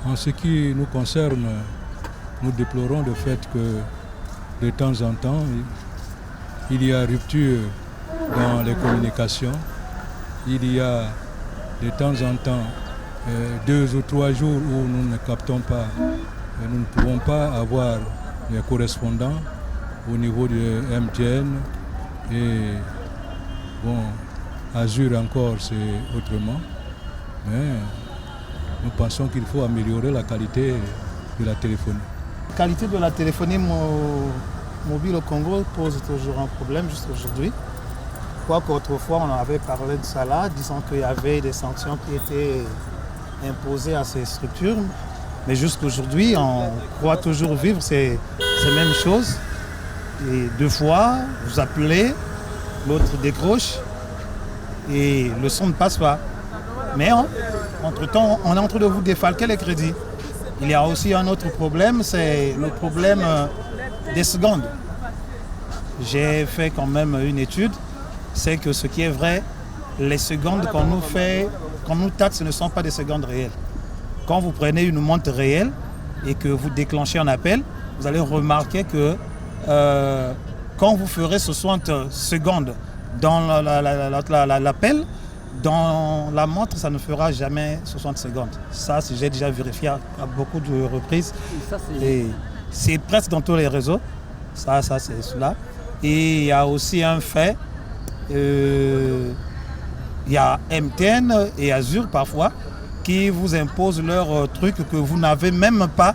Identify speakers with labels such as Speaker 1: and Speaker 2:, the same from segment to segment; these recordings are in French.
Speaker 1: En ce qui nous concerne, nous déplorons le fait que de temps en temps, il y a rupture dans les communications. Il y a de temps en temps 2 ou 3 jours où nous ne captons pas, nous ne pouvons pas avoir les correspondants au niveau de MTN et bon, Azur encore c'est autrement. Mais nous pensons qu'il faut améliorer la qualité de la téléphonie.
Speaker 2: La qualité de la téléphonie mobile au Congo pose toujours un problème jusqu'à aujourd'hui. Quoiqu'autrefois on avait parlé de ça là, disant qu'il y avait des sanctions qui étaient imposées à ces structures. Mais jusqu'aujourd'hui, on croit toujours vivre ces mêmes choses. Et 2 fois, vous appelez, l'autre décroche et le son ne passe pas. Mais entre-temps, on est en train de vous défalquer les crédits. Il y a aussi un autre problème, c'est le problème des secondes. J'ai fait quand même une étude, c'est que ce qui est vrai, les secondes qu'on nous taxe, ce ne sont pas des secondes réelles. Quand vous prenez une montre réelle et que vous déclenchez un appel, vous allez remarquer que quand vous ferez 60 secondes dans l'appel, dans la montre, ça ne fera jamais 60 secondes. Ça, j'ai déjà vérifié à beaucoup de reprises. Et c'est presque dans tous les réseaux. Ça c'est cela. Et il y a aussi un fait, il y a MTN et Azur parfois qui vous imposent leurs trucs que vous n'avez même pas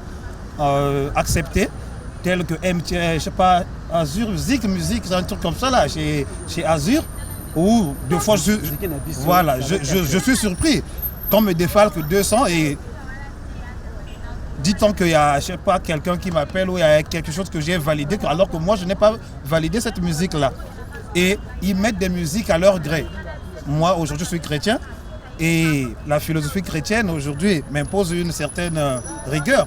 Speaker 2: accepté, tels que MTN, je sais pas, Azur, Zik Musique, un truc comme ça là, chez Azur. Ou 2 fois, je suis surpris. Quand on me défalque 200 et dit-on qu'il y a, je sais pas, quelqu'un qui m'appelle ou il y a quelque chose que j'ai validé, alors que moi je n'ai pas validé cette musique-là. Et ils mettent des musiques à leur gré. Moi aujourd'hui je suis chrétien et la philosophie chrétienne aujourd'hui m'impose une certaine rigueur.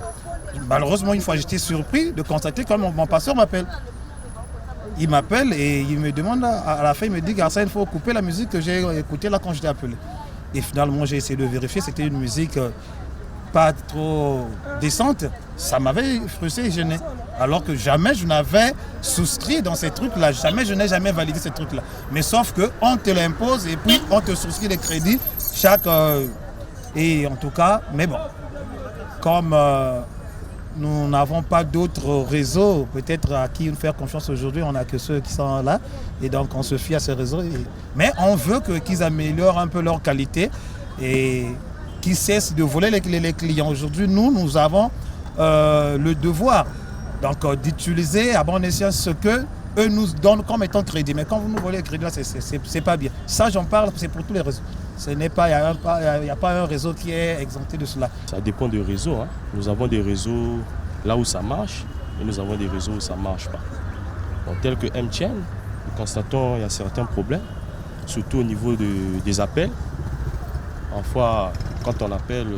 Speaker 2: Malheureusement, une fois j'étais surpris de constater que mon pasteur m'appelle. Il m'appelle et il me demande, à la fin, il me dit Garçon, il faut couper la musique que j'ai écoutée là quand je t'ai appelé. Et finalement, j'ai essayé de vérifier, c'était une musique pas trop décente. Ça m'avait frustré et gêné. Alors que jamais je n'avais souscrit dans ces trucs-là, je n'ai jamais validé ces trucs-là. Mais sauf qu'on te l'impose et puis on te souscrit les crédits chaque... et en tout cas, mais bon, comme... nous n'avons pas d'autres réseaux, peut-être à qui nous faire confiance aujourd'hui, on n'a que ceux qui sont là. Et donc on se fie à ces réseaux. Mais on veut qu'ils améliorent un peu leur qualité et qu'ils cessent de voler les clients. Aujourd'hui, nous avons le devoir d'utiliser à bon escient ce qu'eux nous donnent comme étant crédit. Mais quand vous nous volez les crédits, c'est pas bien. Ça, j'en parle, c'est pour tous les réseaux. Il n'y a pas un réseau qui est exempté de cela.
Speaker 3: Ça dépend des réseaux. Hein. Nous avons des réseaux là où ça marche et nous avons des réseaux où ça ne marche pas. Donc, tel que MTN, nous constatons qu'il y a certains problèmes, surtout au niveau des appels. Parfois, quand on appelle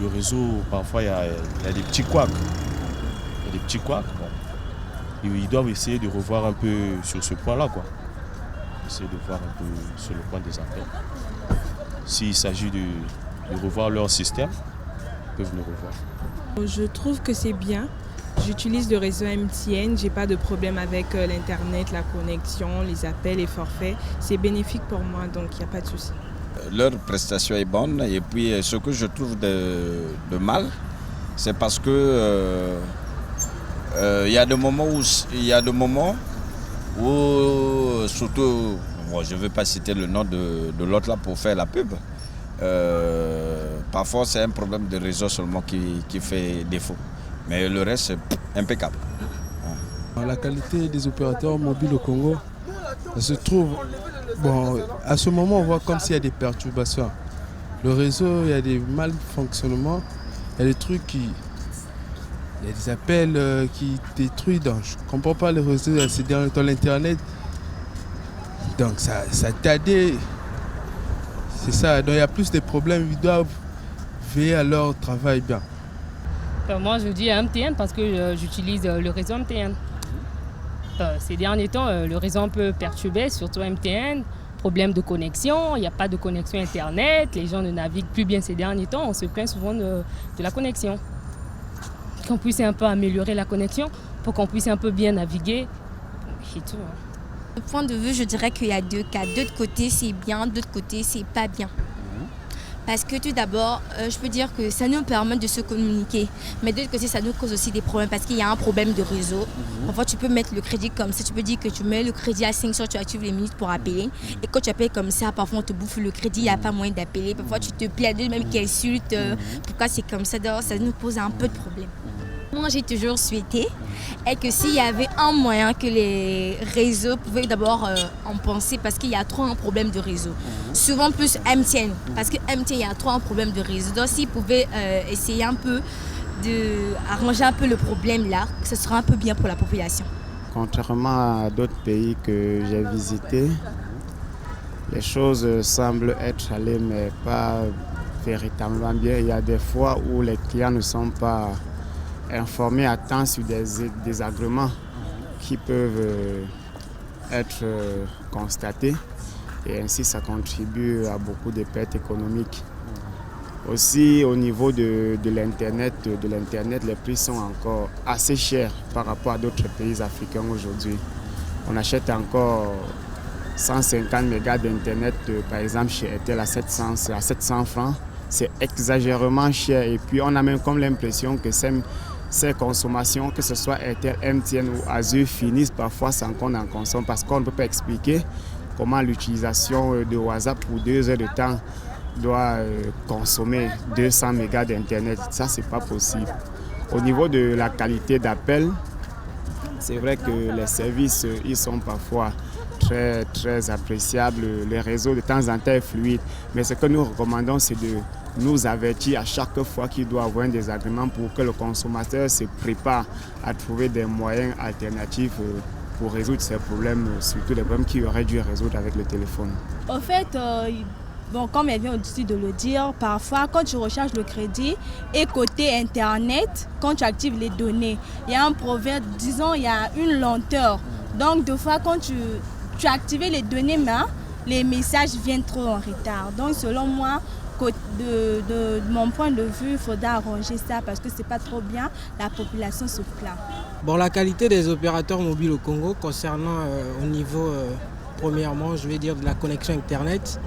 Speaker 3: le réseau, parfois il y a des petits couacs. Il y a des petits couacs. Bon. Ils doivent essayer de revoir un peu sur ce point-là, quoi. Essayer de voir un peu sur le point des appels. S'il s'agit de revoir leur système, ils peuvent le revoir.
Speaker 4: Je trouve que c'est bien. J'utilise le réseau MTN, j'ai pas de problème avec l'internet, la connexion, les appels, les forfaits. C'est bénéfique pour moi, donc il n'y a pas de souci.
Speaker 5: Leur prestation est bonne et puis ce que je trouve de mal, c'est parce que il y a des moments où surtout, bon, je ne veux pas citer le nom de l'autre là pour faire la pub. Parfois c'est un problème de réseau seulement qui fait défaut. Mais le reste c'est impeccable.
Speaker 6: La qualité des opérateurs mobiles au Congo, ça se trouve, bon, à ce moment on voit comme s'il y a des perturbations. Le réseau, il y a des malfonctionnements, il y a des trucs il y a des appels qui détruisent. Donc, je ne comprends pas le réseau, c'est dans l'internet. Donc ça tardé. C'est ça. Donc il y a plus de problèmes. Ils doivent veiller à leur travail bien.
Speaker 7: Moi je dis MTN parce que j'utilise le réseau MTN. Ces derniers temps, le réseau un peu perturbé, surtout MTN. problème de connexion, il n'y a pas de connexion Internet, les gens ne naviguent plus bien ces derniers temps, on se plaint souvent de la connexion. Qu'on puisse un peu améliorer la connexion pour qu'on puisse un peu bien naviguer et tout.
Speaker 8: De point de vue, je dirais qu'il y a deux cas. D'autre côté, c'est bien, d'autre côté, c'est pas bien. Parce que tout d'abord, je peux dire que ça nous permet de se communiquer. Mais de l'autre côté, ça nous cause aussi des problèmes parce qu'il y a un problème de réseau. Parfois, tu peux mettre le crédit comme ça. Tu peux dire que tu mets le crédit à 500, tu actives les minutes pour appeler. Et quand tu appelles comme ça, parfois on te bouffe le crédit, il n'y a pas moyen d'appeler. Parfois, tu te plais à deux même qui insultent. Pourquoi c'est comme ça? Donc, ça nous pose un peu de problème. Moi, j'ai toujours souhaité et que s'il y avait un moyen que les réseaux pouvaient d'abord en penser parce qu'il y a trop un problème de réseau. Souvent plus MTN, parce que MTN, il y a trop un problème de réseau. Donc, s'ils pouvaient essayer un peu d'arranger un peu le problème là, ce serait un peu bien pour la population.
Speaker 9: Contrairement à d'autres pays que j'ai visités, les choses semblent être allées, mais pas véritablement bien. Il y a des fois où les clients ne sont pas informés à temps sur des désagréments qui peuvent être constatés et ainsi ça contribue à beaucoup de pertes économiques. Aussi au niveau de l'Internet, les prix sont encore assez chers par rapport à d'autres pays africains aujourd'hui. On achète encore 150 mégas d'Internet par exemple chez Airtel à 700 francs. C'est exagérément cher et puis on a même comme l'impression que ces consommations, que ce soit Airtel, MTN ou Azur, finissent parfois sans qu'on en consomme parce qu'on ne peut pas expliquer comment l'utilisation de WhatsApp pour 2 heures de temps doit consommer 200 mégas d'Internet. Ça, c'est pas possible. Au niveau de la qualité d'appel, c'est vrai que les services, ils sont parfois très, très appréciables. Le réseau de temps en temps est fluide. Mais ce que nous recommandons, c'est de nous avertir à chaque fois qu'il doit avoir un désagrément pour que le consommateur se prépare à trouver des moyens alternatifs pour résoudre ces problèmes, surtout les problèmes qu'il aurait dû résoudre avec le téléphone.
Speaker 10: En fait, comme elle vient aussi de le dire, parfois quand tu recharges le crédit et côté Internet, quand tu actives les données, il y a un proverbe, disons, il y a une lenteur. Donc, deux fois, quand tu as activé les données, mais les messages viennent trop en retard. Donc, selon moi, de mon point de vue, il faudra arranger ça parce que c'est pas trop bien, la population se plaint.
Speaker 11: Bon, la qualité des opérateurs mobiles au Congo concernant au niveau, premièrement, je vais dire de la connexion Internet,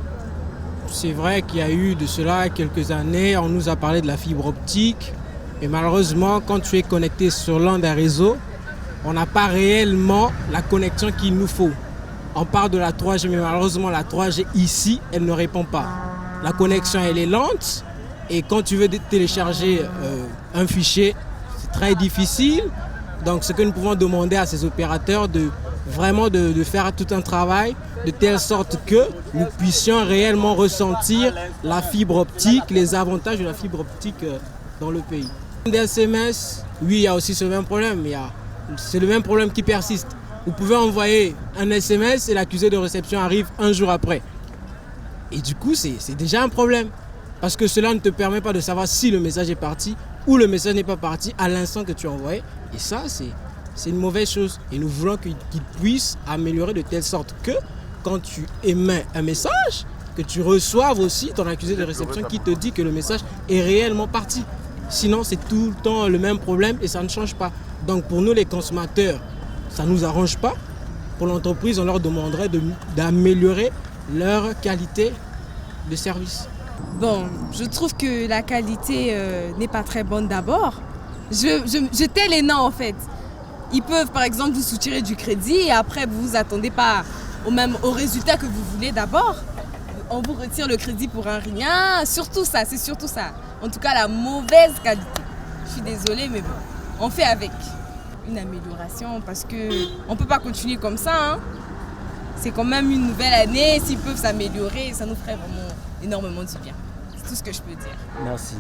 Speaker 11: c'est vrai qu'il y a eu de cela quelques années, on nous a parlé de la fibre optique, mais malheureusement, quand tu es connecté sur l'un des réseaux, on n'a pas réellement la connexion qu'il nous faut. On parle de la 3G, mais malheureusement, la 3G ici, elle ne répond pas. La connexion, elle est lente et quand tu veux télécharger un fichier, c'est très difficile. Donc, ce que nous pouvons demander à ces opérateurs, vraiment de faire tout un travail de telle sorte que nous puissions réellement ressentir la fibre optique, les avantages de la fibre optique dans le pays. Des SMS, oui, il y a aussi ce même problème. C'est le même problème qui persiste. Vous pouvez envoyer un SMS et l'accusé de réception arrive un jour après. Et du coup, c'est déjà un problème. Parce que cela ne te permet pas de savoir si le message est parti ou le message n'est pas parti à l'instant que tu as envoyé. Et ça, c'est une mauvaise chose. Et nous voulons qu'il puisse améliorer de telle sorte que quand tu émets un message, que tu reçoives aussi ton accusé de réception qui te dit que le message est réellement parti. Sinon, c'est tout le temps le même problème et ça ne change pas. Donc pour nous, les consommateurs, ça ne nous arrange pas. Pour l'entreprise, on leur demanderait d'améliorer leur qualité de service.
Speaker 4: Bon, je trouve que la qualité n'est pas très bonne d'abord. Je tais les noms en fait. Ils peuvent par exemple vous soutirer du crédit et après vous vous attendez pas au résultat que vous voulez d'abord. On vous retire le crédit pour un rien. Surtout ça, c'est surtout ça. En tout cas, la mauvaise qualité. Je suis désolée, mais bon, on fait avec. Une amélioration parce qu'on ne peut pas continuer comme ça. Hein. C'est quand même une nouvelle année. S'ils peuvent s'améliorer, ça nous ferait vraiment énormément du bien. C'est tout ce que je peux dire.
Speaker 12: Merci.